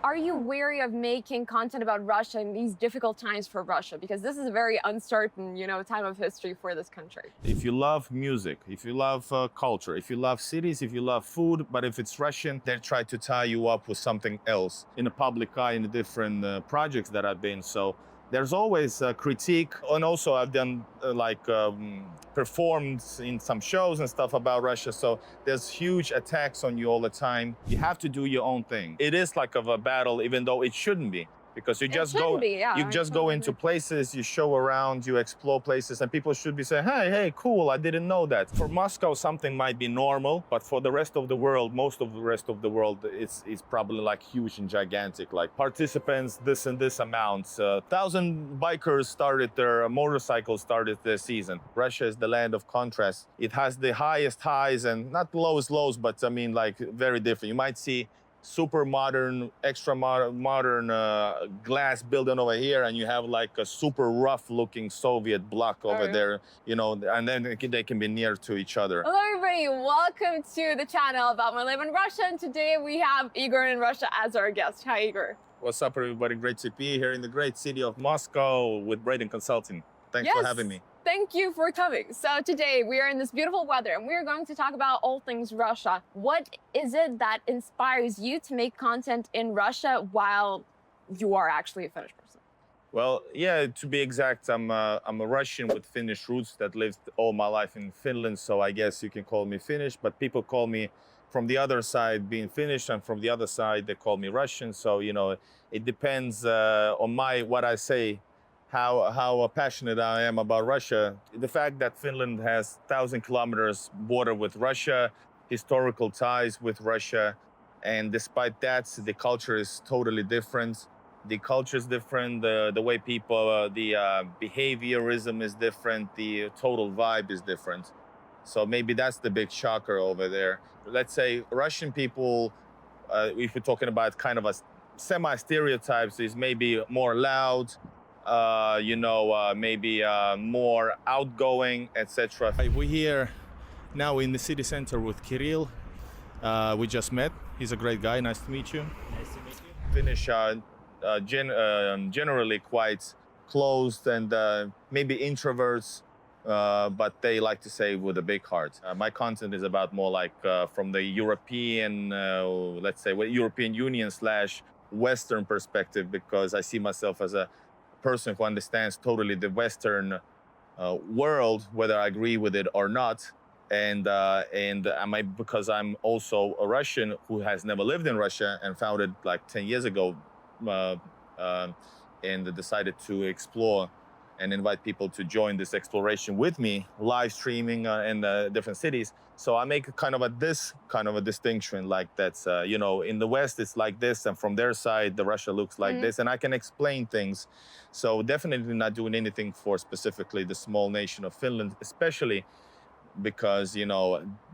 Are you wary of making content about Russia in these difficult times for Russia? Because this is a very uncertain, time of history for this country. If you love music, if you love culture, if you love cities, if you love food, but if it's Russian, they try to tie you up with something else in the public eye in the different projects that I've been. So there's always a critique. And also I've done performed in some shows and stuff about Russia. So there's huge attacks on you all the time. You have to do your own thing. It is like of a battle, even though it shouldn't be. Because you just go into places, you show around, you explore places, and people should be saying, hey, cool, I didn't know that. For Moscow, something might be normal, but for the rest of the world, most of the rest of the world, it's probably like huge and gigantic. Like participants, this and this amount. 1,000 bikers started motorcycles started their season. Russia is the land of contrast. It has the highest highs and not lowest lows, but I mean like very different. You might see super modern, extra modern glass building over here, and you have like a super rough looking Soviet block over there, and then they can be near to each other. Hello everybody, welcome to the channel about my life in Russia, and today we have Igor in Russia as our guest. Hi Igor. What's up everybody, great to be here in the great city of Moscow with Braiden Consulting. Thanks for having me. Thank you for coming. So today we are in this beautiful weather and we're going to talk about all things Russia. What is it that inspires you to make content in Russia while you are actually a Finnish person? Well, yeah, to be exact, I'm a Russian with Finnish roots that lived all my life in Finland. So I guess you can call me Finnish, but people call me from the other side being Finnish, and from the other side they call me Russian. So, it depends on what I say. How passionate I am about Russia. The fact that Finland has 1,000 kilometers border with Russia, historical ties with Russia, and despite that, the culture is totally different. The culture is different, the way people, the behaviorism is different, the total vibe is different. So maybe that's the big shocker over there. Let's say Russian people, if we're talking about kind of a semi-stereotypes, is maybe more loud, maybe more outgoing, etc. We're here now in the city center with Kirill. We just met. He's a great guy. Nice to meet you. Nice to meet you. Finnish generally quite closed and maybe introverts, but they like to say with a big heart. My content is about more like from the European, let's say, European Union / Western perspective, because I see myself as a person who understands totally the Western world, whether I agree with it or not, and because I'm also a Russian who has never lived in Russia and found it like 10 years ago, and decided to explore and invite people to join this exploration with me, live streaming in different cities. So I make kind of a distinction, like that's, in the West, it's like this, and from their side, the Russia looks like this, and I can explain things. So definitely not doing anything for specifically the small nation of Finland, especially because,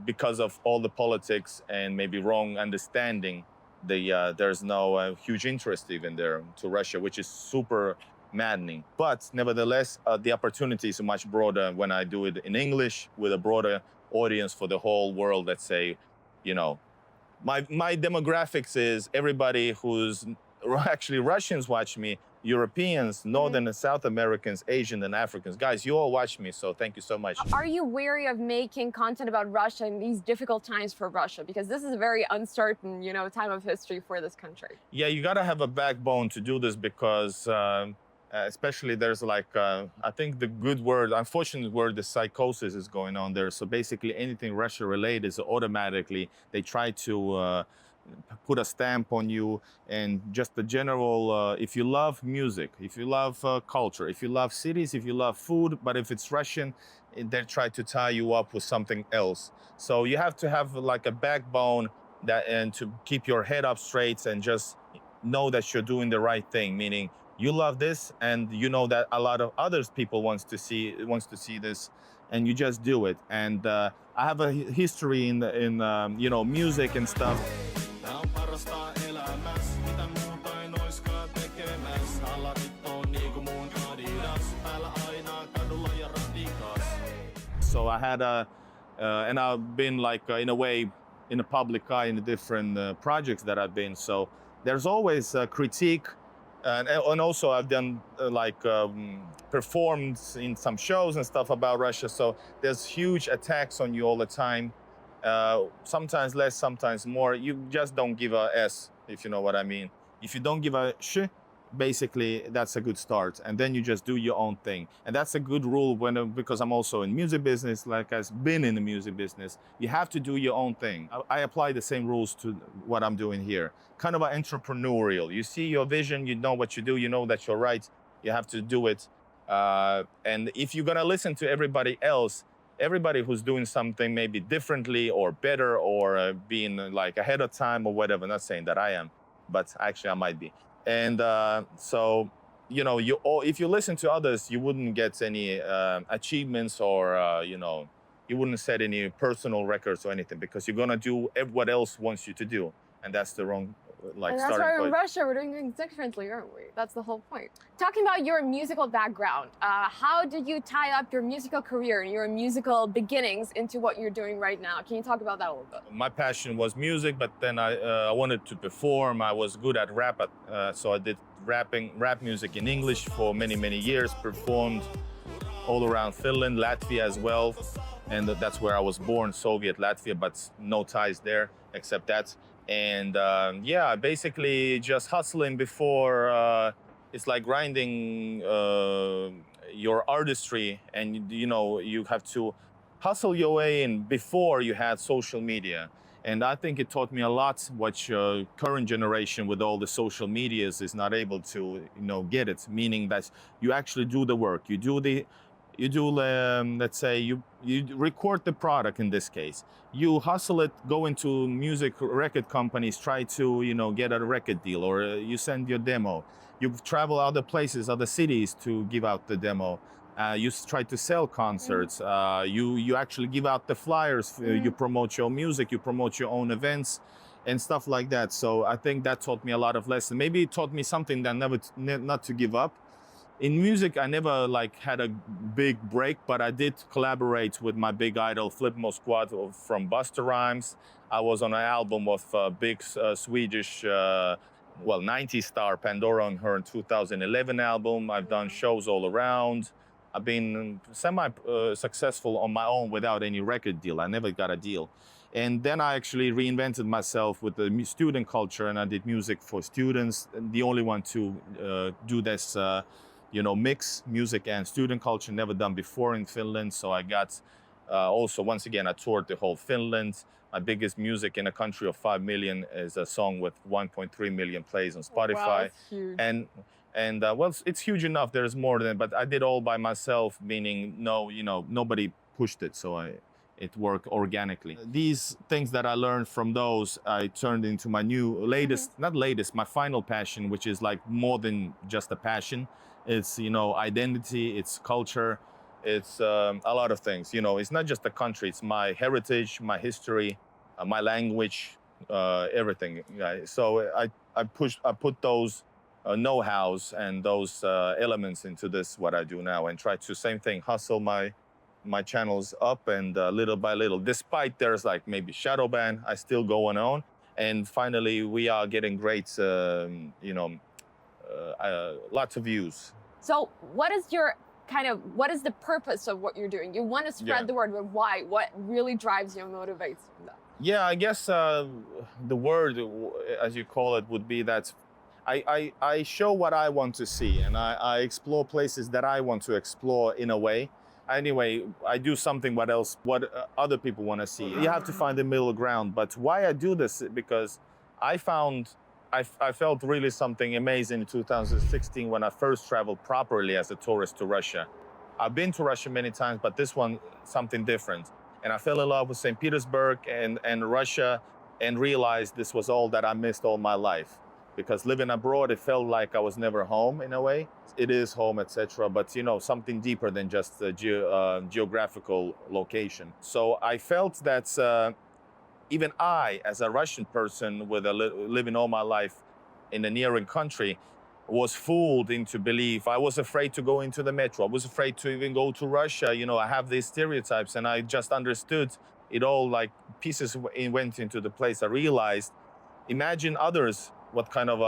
because of all the politics and maybe wrong understanding, there's no huge interest even there to Russia, which is super maddening. But nevertheless, the opportunities are much broader when I do it in English with a broader audience for the whole world. Let's say, my demographics is everybody who's actually Russians watch me, Europeans, Northern and South Americans, Asian and Africans. Guys, you all watch me, so thank you so much. Are you wary of making content about Russia in these difficult times for Russia? Because this is a very uncertain, time of history for this country. Yeah, you gotta have a backbone to do this because especially there's I think the good word, unfortunate word, the psychosis is going on there. So basically anything Russia related is automatically, they try to put a stamp on you, and just the general, if you love music, if you love culture, if you love cities, if you love food, but if it's Russian, they try to tie you up with something else. So you have to have like a backbone and to keep your head up straight and just know that you're doing the right thing, meaning you love this and you know that a lot of others people wants to see this, and you just do it. And I have a history in music and stuff. So I had and I've been in a way in the public eye in the different projects that I've been. So there's always a critique. And also I've done performed in some shows and stuff about Russia. So there's huge attacks on you all the time. Sometimes less, sometimes more. You just don't give a S, if you know what I mean. If you don't give a sh, basically that's a good start, and then you just do your own thing. And that's a good rule because I'm also in music business, like I've been in the music business. You have to do your own thing. I apply the same rules to what I'm doing here. Kind of an entrepreneurial. You see your vision, you know what you do, you know that you're right, you have to do it. And if you're gonna listen to everybody else, everybody who's doing something maybe differently or better or being like ahead of time or whatever, not saying that I am, but actually I might be. And so, you know, if you listen to others, you wouldn't get any achievements or, you know, you wouldn't set any personal records or anything, because you're gonna do what else wants you to do. And that's the wrong and that's why in Russia we're doing things differently, aren't we? That's the whole point. Talking about your musical background, how did you tie up your musical career and your musical beginnings into what you're doing right now? Can you talk about that a little bit? My passion was music, but then I wanted to perform. I was good at rap, so I did rap music in English for many, many years, performed all around Finland, Latvia as well. And that's where I was born, Soviet Latvia, but no ties there except that. And yeah, basically just hustling before, it's like grinding your artistry, and you know, you have to hustle your way in before you had social media. And I think it taught me a lot, what current generation with all the social medias is not able to, you know, get it. Meaning that you actually do the work, let's say you record the product. In this case, you hustle it, go into music record companies, try to, you know, get a record deal, or you send your demo, you travel other places, other cities to give out the demo, you try to sell concerts, you actually give out the flyers, you promote your music, you promote your own events and stuff like that. So I think that taught me a lot of lessons. Maybe it taught me something that not to give up. In music, I never like had a big break, but I did collaborate with my big idol, Flipmo Squad from Busta Rhymes. I was on an album of big Swedish, 90s star Pandora on her 2011 album. I've done shows all around. I've been semi-successful on my own without any record deal. I never got a deal. And then I actually reinvented myself with the student culture, and I did music for students. The only one to do this you know, mix music and student culture, never done before in Finland. So I got also, once again, I toured the whole Finland. My biggest music in a country of 5 million is a song with 1.3 million plays on Spotify. Wow, that's huge. And well, it's huge enough. There's more than, but I did all by myself, meaning nobody pushed it. So it worked organically. These things that I learned from those, I turned into my new my final passion, which is like more than just a passion. It's, you know, identity, it's culture, it's a lot of things. You know, it's not just a country, it's my heritage, my history, my language, everything. So I put those know-hows and those elements into what I do now, and try to, same thing, hustle my channels up, and little by little, despite there's like maybe shadow ban, I still going on. And finally, we are getting great, lots of views. So what is the purpose of what you're doing? You want to spread the word, but why? What really drives you and motivates you? Yeah, I guess the word, as you call it, would be that I show what I want to see, and I explore places that I want to explore in a way. Anyway, I do something what other people want to see. You have to find the middle ground. But why I do this? Because I felt really something amazing in 2016 when I first traveled properly as a tourist to Russia. I've been to Russia many times, but this one, something different. And I fell in love with St. Petersburg and Russia, and realized this was all that I missed all my life. Because living abroad, it felt like I was never home in a way. It is home, etc. But, you know, something deeper than just the geographical location. So I felt that even I, as a Russian person with living all my life in a nearing country, was fooled into belief. I was afraid to go into the metro. I was afraid to even go to Russia. You know, I have these stereotypes, and I just understood it all, like pieces went into the place. I realized, imagine others what kind of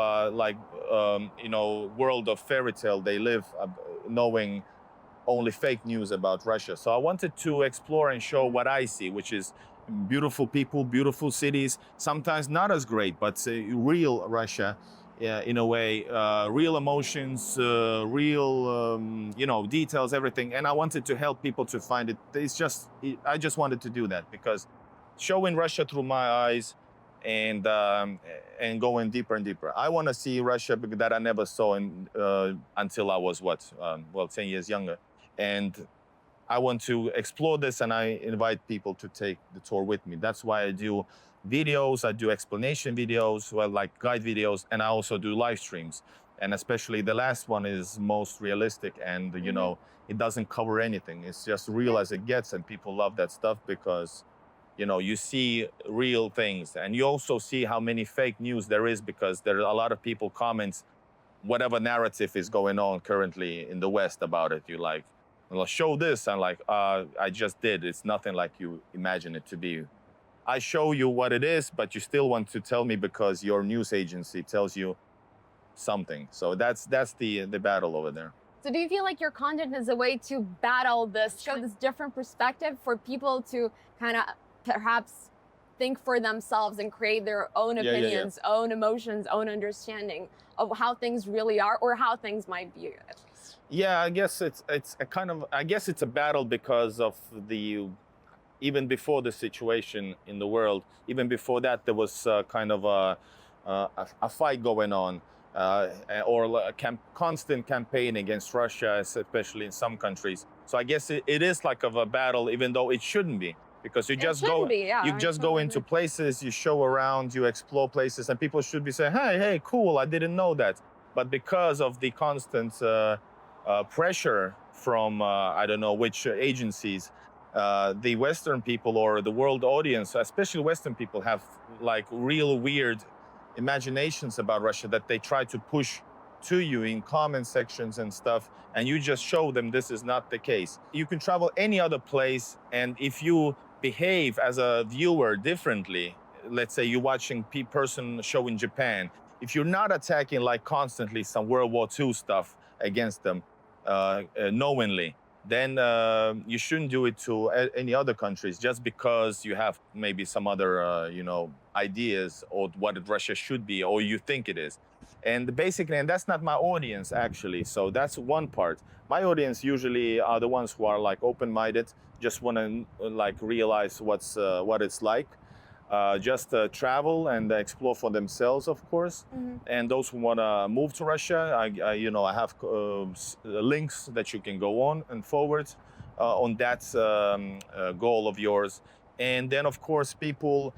world of fairy tale they live, knowing only fake news about Russia. So I wanted to explore and show what I see, which is beautiful people, beautiful cities, sometimes not as great, but real Russia, in a way, real emotions, real, details, everything. And I wanted to help people to find it. I just wanted to do that because showing Russia through my eyes and going deeper and deeper. I want to see Russia that I never saw until I was 10 years younger. And I want to explore this, and I invite people to take the tour with me. That's why I do videos, I do explanation videos, like guide videos, and I also do live streams. And especially the last one is most realistic, and it doesn't cover anything. It's just real as it gets, and people love that stuff because you see real things, and you also see how many fake news there is, because there are a lot of people comments whatever narrative is going on currently in the West about it. You like, well, show this, and like, I just did. It's nothing like you imagine it to be. I show you what it is, but you still want to tell me because your news agency tells you something. So that's the battle over there. So do you feel like your content is a way to battle this, show this different perspective for people to kind of perhaps think for themselves and create their own opinions, own emotions, own understanding of how things really are, or how things might be, at least? Yeah, I guess it's a battle because of even before the situation in the world, even before that, there was kind of a fight going on, or a constant campaign against Russia, especially in some countries. So I guess it is like of a battle, even though it shouldn't be. Because you just go into places, you show around, you explore places, and people should be saying, hey, cool, I didn't know that. But because of the constant pressure from, I don't know which agencies, the Western people or the world audience, especially Western people, have like real weird imaginations about Russia that they try to push to you in comment sections and stuff, and you just show them this is not the case. You can travel any other place, and if you behave as a viewer differently, let's say you're watching person show in Japan, if you're not attacking like constantly some World War II stuff against them knowingly, then you shouldn't do it to any other countries just because you have maybe some other ideas or what Russia should be, or you think it is. And basically, and that's not my audience actually. So that's one part. My audience usually are the ones who are like open-minded, just want to like realize what it's like, just travel and explore for themselves, of course. Mm-hmm. And those who want to move to Russia, I have links that you can go on and forward on that goal of yours. And then, of course, the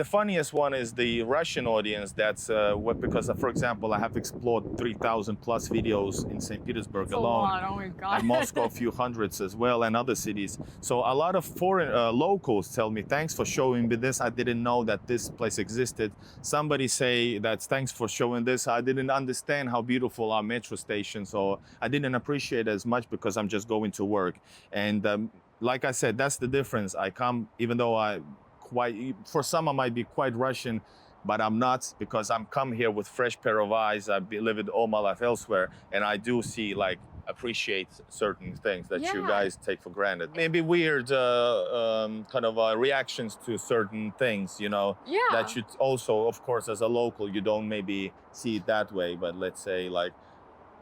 funniest one is the Russian audience. That's because, for example, I have explored 3,000 plus videos in St. Petersburg alone. A lot. Oh my God. And Moscow, a few hundreds as well, and other cities. So a lot of foreign locals tell me, thanks for showing me this. I didn't know that this place existed. Somebody say that thanks for showing this. I didn't understand how beautiful our metro station, so I didn't appreciate it as much because I'm just going to work. And like I said, that's the difference. I come, even though for some I might be quite Russian, but I'm not, because I'm come here with fresh pair of eyes. I've lived all my life elsewhere, and I do see, appreciate certain things that you guys take for granted. Maybe weird reactions to certain things, that you also, of course, as a local, you don't maybe see it that way. But let's say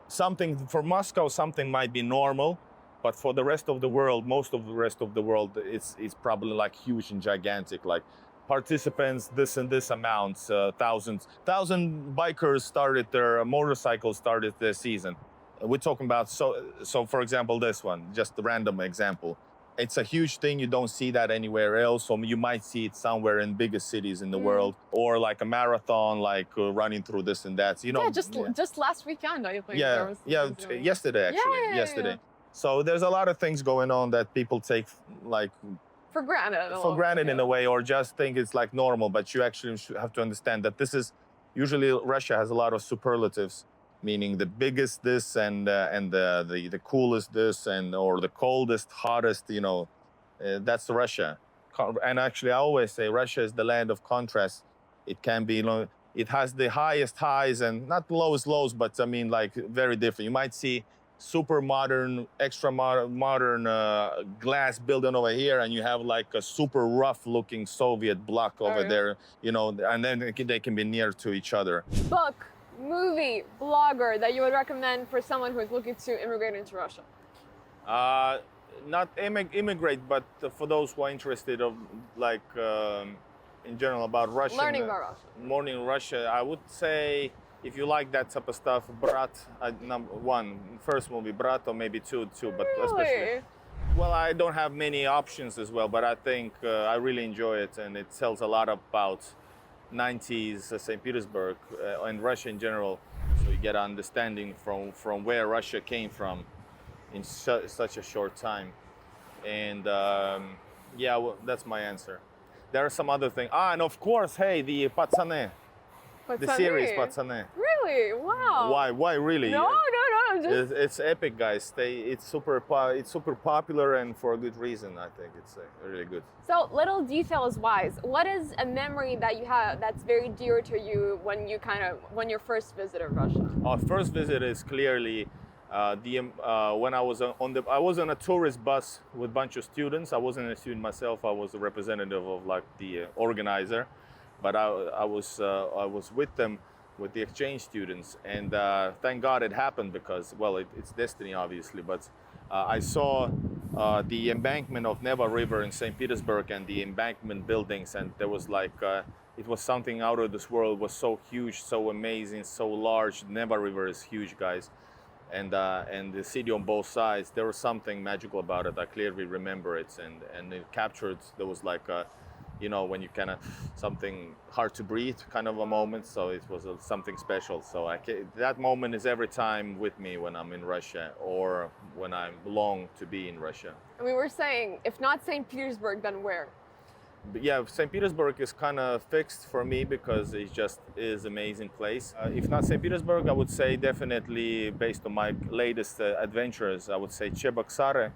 something for Moscow, something might be normal. But for the rest of the world, most of the rest of the world, it's probably huge and gigantic. Like participants, this and this amount, thousand bikers motorcycles started their season. We're talking about, so for example, this one, just a random example. It's a huge thing. You don't see that anywhere else. So you might see it somewhere in bigger cities in the world, or like a marathon, running through this and that. Just last weekend, I think. Yesterday actually. Yesterday. So there's a lot of things going on that people take for granted. In a way, or just think it's normal. But you actually have to understand that this is usually Russia has a lot of superlatives, meaning the biggest this and the coolest this or the coldest, hottest. That's Russia. And actually, I always say Russia is the land of contrast. It can be it has the highest highs and not lowest lows, but I mean like very different. You might see super modern, extra modern glass building over here, and you have like a super rough looking Soviet block over there, you know, and then they can be near to each other. Book, movie, blogger that you would recommend for someone who is looking to immigrate into Russia? Not immigrate, but for those who are interested of like in general about Russia. Learning about Russia. Learning Russia, I would say if you like that type of stuff, Brat, number one, first movie, Brat, or maybe two, but especially. Well, I don't have many options as well, but I think I really enjoy it, and it tells a lot about 90s St. Petersburg and Russia in general. So you get an understanding from where Russia came from in such a short time. And yeah, well, that's my answer. There are some other things. And of course, hey, the Patsane. The series Patsane. Really? Wow. Why really? No. It's epic, guys. It's super popular, and for a good reason. I think it's really good. So, little details wise, what is a memory that you have that's very dear to you when you first visited Russia? Our first visit is clearly when I was on a tourist bus with a bunch of students. I wasn't a student myself. I was a representative of like the organizer, but I was with them, with the exchange students, and thank God it happened, because well, it's destiny obviously. But I saw the embankment of Neva River in St. Petersburg and the embankment buildings, and there was like it was something out of this world. It was so huge, so amazing, so large. Neva River is huge, guys. And the city on both sides, there was something magical about it. I clearly remember it, and it captured. There was like you know, when you kind of something hard to breathe kind of a moment. So it was something special. So that moment is every time with me when I'm in Russia or when I long to be in Russia. And we were saying, if not St. Petersburg, then where? Yeah, St. Petersburg is kind of fixed for me because it just is an amazing place. If not St. Petersburg, I would say definitely, based on my latest adventures, I would say Cheboksary.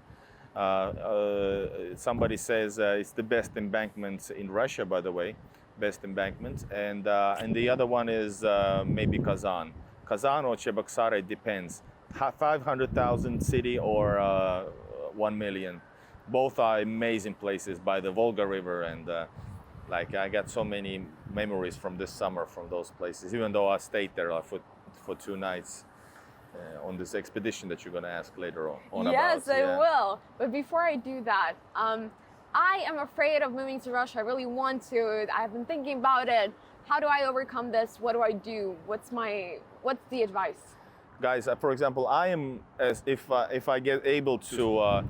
Somebody says it's the best embankment in Russia, by the way, best embankment. And the other one is maybe Kazan. Kazan or Cheboksary, depends. 500,000 city or 1 million. Both are amazing places by the Volga River, and like I got so many memories from this summer from those places, even though I stayed there for 2 nights on this expedition that you're going to ask later on. Yes, I will. But before I do that, I am afraid of moving to Russia. I really want to. I've been thinking about it. How do I overcome this? What do I do? What's the advice? Guys, for example, I am, if I get able to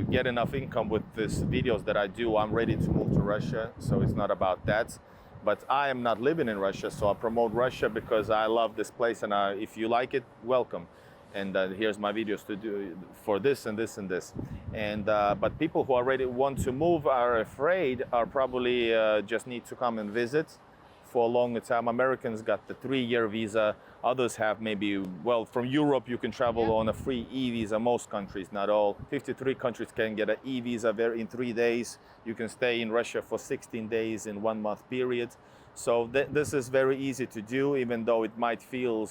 get enough income with these videos that I do, I'm ready to move to Russia. So it's not about that. But I am not living in Russia, so I promote Russia because I love this place, and if you like it, welcome. And here's my videos to do for this and this and this. And but people who already want to move are afraid, are probably just need to come and visit for a longer time. Americans got the 3-year visa. Others have maybe, well, from Europe you can travel on a free e-visa. Most countries, not all. 53 countries can get an e-visa in 3 days. You can stay in Russia for 16 days in 1 month period. So this is very easy to do, even though it might feel,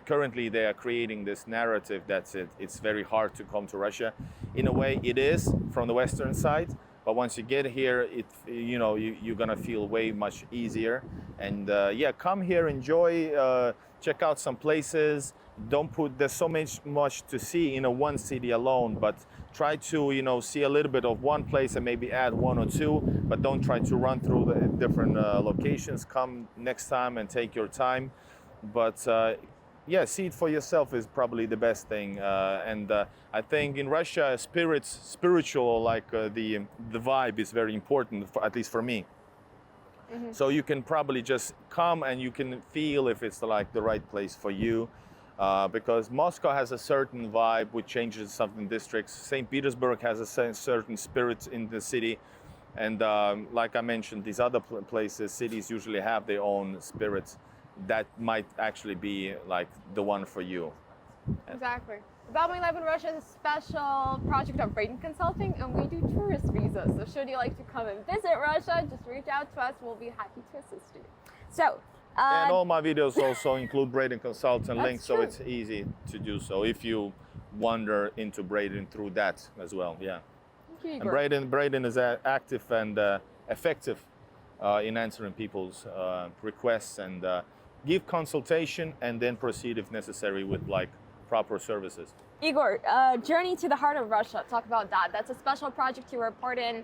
currently they are creating this narrative that it's very hard to come to Russia. In a way it is from the Western side. But once you get here, you're gonna feel way much easier. And yeah, come here, enjoy, check out some places. There's so much to see in one city alone, but try to see a little bit of one place and maybe add 1 or 2, but don't try to run through the different locations. Come next time and take your time. But yeah, see it for yourself is probably the best thing. And I think in Russia, spiritual, like the vibe is very important, at least for me. Mm-hmm. So you can probably just come and you can feel if it's like the right place for you. Because Moscow has a certain vibe which changes some districts. St. Petersburg has a certain spirit in the city. And like I mentioned, these other places, cities usually have their own spirits that might actually be like the one for you. Exactly. About My Life in Russia is a special project of Braiden Consulting, and we do tourist visas. So should you like to come and visit Russia, just reach out to us. We'll be happy to assist you. So And all my videos also include Braiden consultant That's links, so true. it's easy to do so if you wander into Braiden through that as well. Yeah. Thank you, And Igor. Braiden is active and effective in answering people's requests and give consultation and then proceed if necessary with like proper services. Igor, Journey to the Heart of Russia. Talk about that. That's a special project you were part in.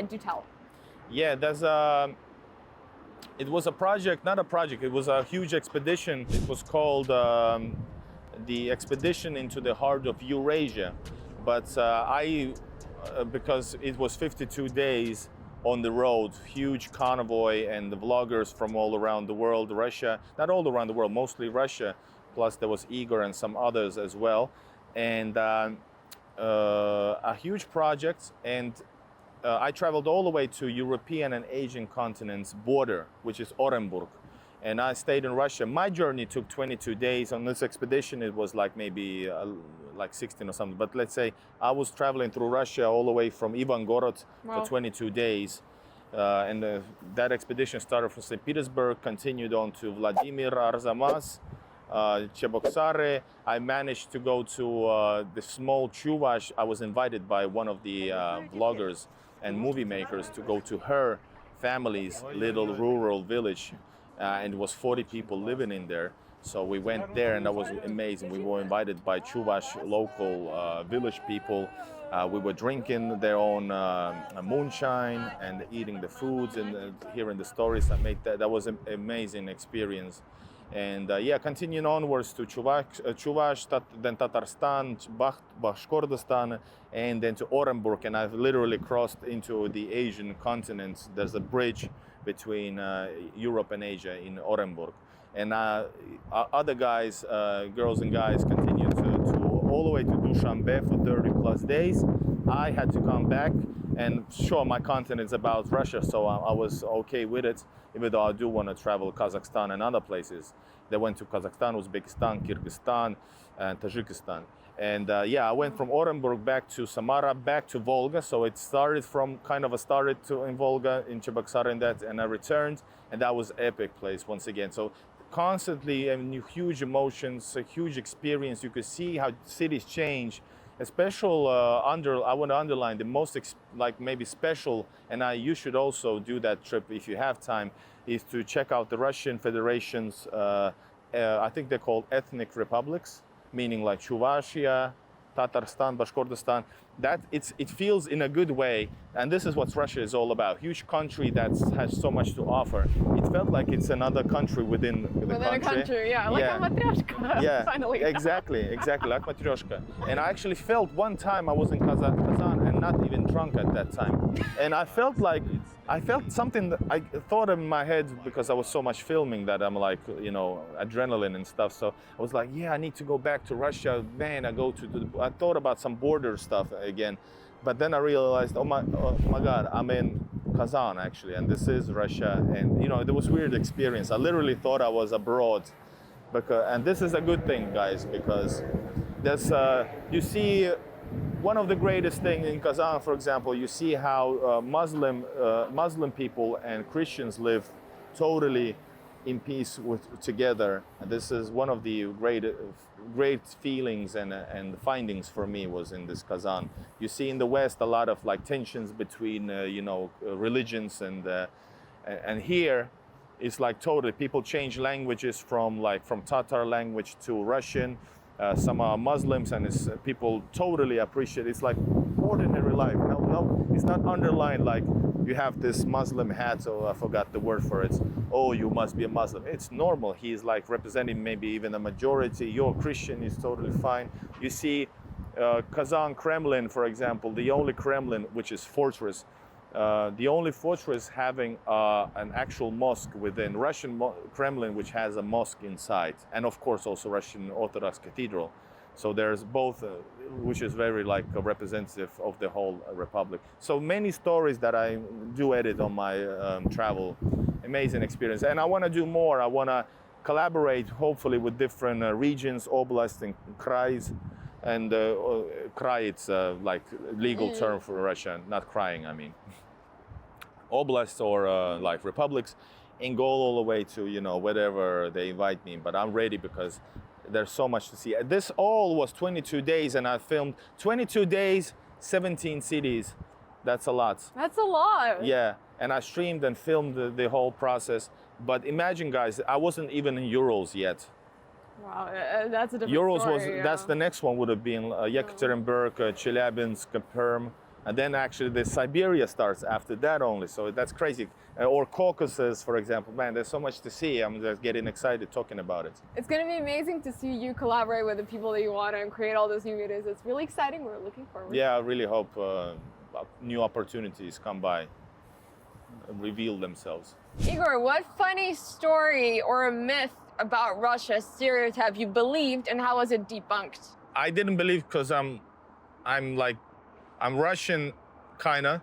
Do tell. Yeah, it was a project, not a project, it was a huge expedition. It was called the Expedition into the Heart of Eurasia. But because it was 52 days on the road, huge convoy and the vloggers from all around the world, Russia, not all around the world, mostly Russia, plus there was Igor and some others as well. And a huge project, and I traveled all the way to European and Asian continents border, which is Orenburg, and I stayed in Russia. My journey took 22 days. On this expedition, it was like maybe like 16 or something. But let's say I was traveling through Russia all the way from Ivangorod for 22 days. And that expedition started from St. Petersburg, continued on to Vladimir, Arzamas, Cheboksary. I managed to go to the small Chuvash. I was invited by one of the vloggers and movie makers to go to her family's little rural village, and it was 40 people living in there. So we went there, and that was amazing. We were invited by Chuvash local village people. We were drinking their own moonshine and eating the foods and hearing the stories I made. That was an amazing experience. And yeah, continuing onwards to Chuvash, then Tatarstan, Bashkortostan, and then to Orenburg. And I've literally crossed into the Asian continent. There's a bridge between Europe and Asia in Orenburg. And other guys, girls and guys, continued to all the way to Dushanbe for 30 plus days. I had to come back, and sure, my content is about Russia, so I was okay with it, even though I do want to travel Kazakhstan and other places. They went to Kazakhstan, Uzbekistan, Kyrgyzstan, and Tajikistan. And yeah, I went from Orenburg back to Samara, back to Volga. So it started from in Volga, in Cheboksary and that, and I returned, and that was epic place once again. So constantly, I mean, huge emotions, a huge experience. You could see how cities change. A special I want to underline the most like maybe special, and you should also do that trip if you have time, is to check out the Russian Federation's I think they're called ethnic republics, meaning like Chuvashia, Tatarstan, Bashkortostan. That it feels in a good way, and this is what Russia is all about. Huge country that has so much to offer. It felt like it's another country within the country. A country, yeah, like a matryoshka. Yeah, finally. exactly, like matryoshka. And I actually felt one time I was in Kazan and not even drunk at that time, and I felt something that I thought in my head, because I was so much filming that I'm like, you know, adrenaline and stuff. So I was like, yeah, I need to go back to Russia. Man, I thought about some border stuff again, but then I realized, oh my God, I'm in Kazan actually, and this is Russia. And you know, there was a weird experience. I literally thought I was abroad, and this is a good thing, guys, because there's you see. One of the greatest things in Kazan, for example, you see how Muslim people and Christians live totally in peace together. And this is one of the great feelings and findings for me was in this Kazan. You see in the West a lot of like tensions between religions, and here it's like totally people change languages from Tatar language to Russian. Some are Muslims, and people totally appreciate it. It's like ordinary life. No, it's not underlined like you have this Muslim hat, so I forgot the word for it. Oh, you must be a Muslim. It's normal. He's like representing maybe even a majority. You're Christian, is totally fine. You see Kazan Kremlin, for example, the only Kremlin, which is fortress, the only fortress having an actual mosque within Russian Kremlin, which has a mosque inside, and of course also Russian Orthodox cathedral. So there's both, which is very like a representative of the whole republic. So many stories that I do edit on my travel, amazing experience, and I want to do more. I want to collaborate, hopefully, with different regions, oblasts and krais. And krai, it's like legal term for Russia, not crying, I mean. Oblasts or like republics. and go all the way to, you know, wherever they invite me. But I'm ready because there's so much to see. This all was 22 days, and I filmed 22 days, 17 cities. That's a lot. That's a lot. Yeah, and I streamed and filmed the whole process. But imagine, guys, I wasn't even in Urals yet. Wow, that's a different Urals story. was, that's the next one would have been Yekaterinburg, Chelyabinsk, Perm. And then actually the Siberia starts after that only. So that's crazy. Or Caucasus, for example. Man, there's so much to see. I'm just getting excited talking about it. It's going to be amazing to see you collaborate with the people that you want and create all those new videos. It's really exciting. We're looking forward. Yeah, I really hope new opportunities come by and reveal themselves. Igor, what funny story or a myth about Russia stereotype you believed, and how was it debunked? I didn't believe because I'm Russian, kinda.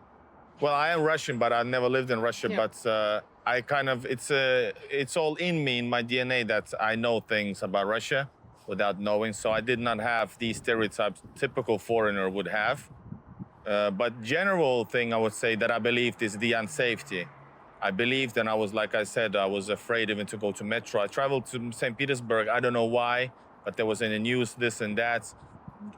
Well, I am Russian, but I've never lived in Russia. Yeah. But I kind of, it's all in me, in my DNA, that I know things about Russia without knowing. So I did not have these stereotypes typical foreigner would have. But general thing I would say that I believed is the unsafety. I believed, and I was, like I said, I was afraid even to go to metro. I traveled to St. Petersburg. I don't know why, but there was in the news this and that.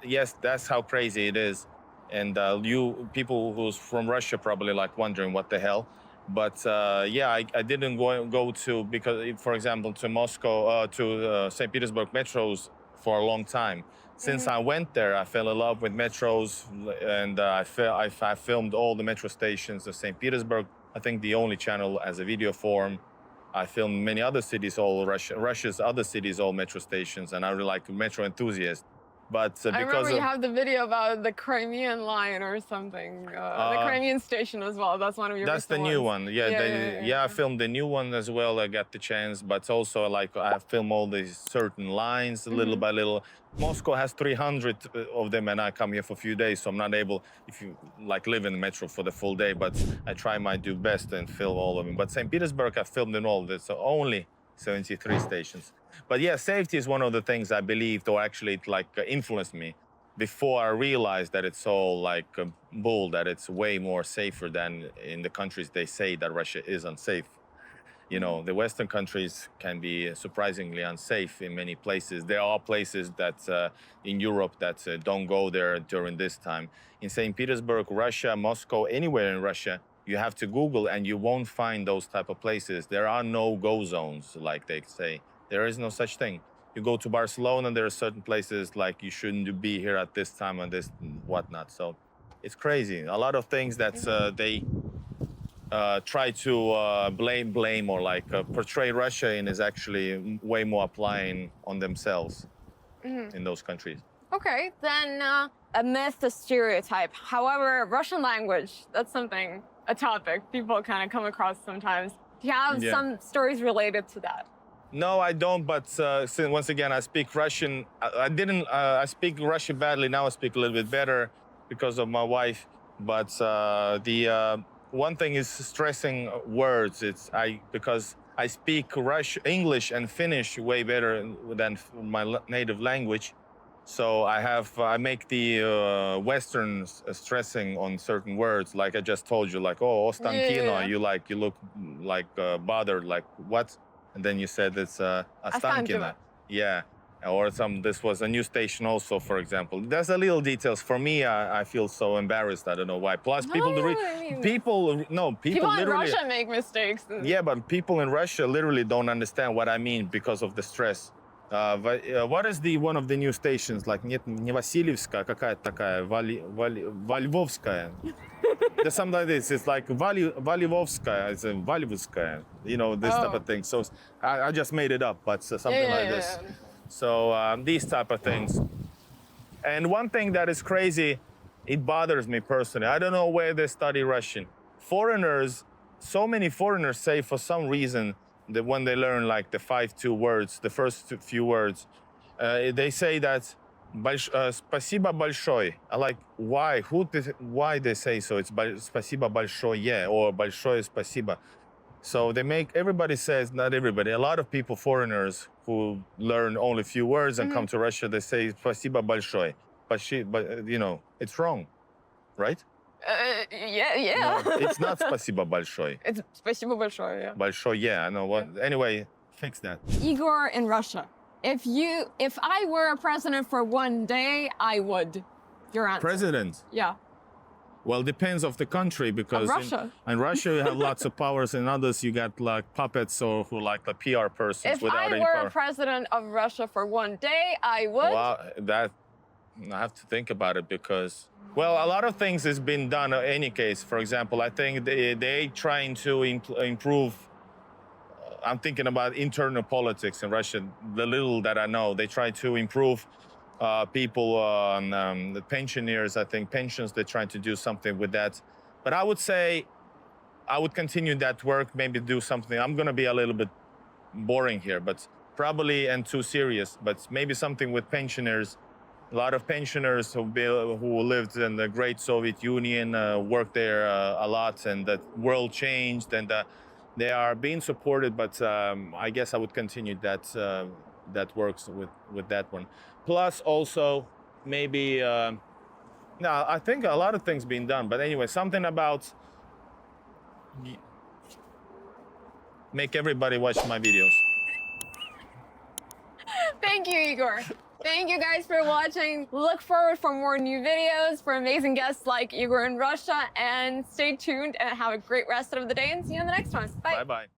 Yes, that's how crazy it is. And you people who's from Russia probably like wondering what the hell. But yeah, I didn't go to, because, for example, to Moscow, to St. Petersburg metros for a long time. Since I went there, I fell in love with metros, and I filmed all the metro stations of St. Petersburg. I think the only channel as a video form. I filmed many other cities, all Russia's other cities, all metro stations, and I really like metro enthusiast. But I remember you have the video about the Crimean line or something, the Crimean station as well. That's one of your. That's the new one. Yeah, I filmed the new one as well. I got the chance, but also like I film all these certain lines little by little. Moscow has 300 of them, and I come here for a few days, so I'm not able, if you like, live in the metro for the full day. But I try my do best and film all of them. But St. Petersburg, I filmed in all of it, so only 73 stations. But yeah, safety is one of the things I believed, or actually it like influenced me before I realized that it's all like bull, that it's way more safer than in the countries they say that Russia is unsafe. You know, the Western countries can be surprisingly unsafe in many places. There are places that in Europe that don't go there during this time. In St. Petersburg, Russia, Moscow, anywhere in Russia, you have to Google and you won't find those type of places. There are no-go zones, like they say. There is no such thing. You go to Barcelona, there are certain places like you shouldn't be here at this time and this whatnot. So it's crazy. A lot of things that they try to blame or like portray Russia in is actually way more applying on themselves in those countries. Okay, then a myth, a stereotype. However, Russian language, that's something, a topic people kind of come across sometimes. Do you have some stories related to that? No, I don't. But since, once again, I speak Russian. I speak Russian badly. Now I speak a little bit better because of my wife. But the one thing is stressing words. Because I speak English and Finnish way better than my native language. So I make the Western stressing on certain words. Like I just told you, like, oh, Ostankino, you look like bothered, like what? And then you said it's Ostankino. Yeah. Or this was a new station also, for example. There's a little details. For me, I feel so embarrassed. I don't know why. Plus, people in Russia make mistakes. Yeah, but people in Russia literally don't understand what I mean because of the stress. What is one of the new stations? Like, нет, не Васильевская, какая-то такая, Вальвовская. There's something like this. It's like Valivovskaya, it's Valivskaya, you know, this type of thing. So I just made it up, but something like this. Yeah. So these type of things. And one thing that is crazy, it bothers me personally. I don't know where they study Russian. Foreigners, so many foreigners say for some reason that when they learn like the 5-2 words, the first few words, they say that спасибо большое. I like, why? Why they say so? It's спасибо большое or большое спасибо. So everybody says, not everybody, a lot of people, foreigners who learn only a few words and come to Russia, they say спасибо большое. But you know, it's wrong, right? Yeah. No, it's not спасибо большое. It's спасибо большое, yeah. Большое, I know what. Anyway, fix that. Igor in Russia. If I were a president for one day, I would. Your answer. President. Yeah. Well, depends of the country because Russia. in Russia you have lots of powers, and others you got like puppets or who like the PR persons If without I any were power. a president of Russia for one day, I would. Well, that I have to think about it because well, a lot of things has been done in any case. For example, I think they trying to improve. I'm thinking about internal politics in Russia. The little that I know, they try to improve people, the pensioners. I think pensions. They're trying to do something with that. But I would say I would continue that work. Maybe do something. I'm going to be a little bit boring here, but probably and too serious. But maybe something with pensioners. A lot of pensioners who lived in the great Soviet Union worked there a lot, and the world changed, and they are being supported. But I guess I would continue that works with that one. Plus, also maybe no, I think a lot of things being done. But anyway, something about make everybody watch my videos. Thank you, Igor. Thank you guys for watching. Look forward for more new videos for amazing guests like Igor in Russia, and stay tuned and have a great rest of the day, and see you on the next one. Bye. Bye-bye.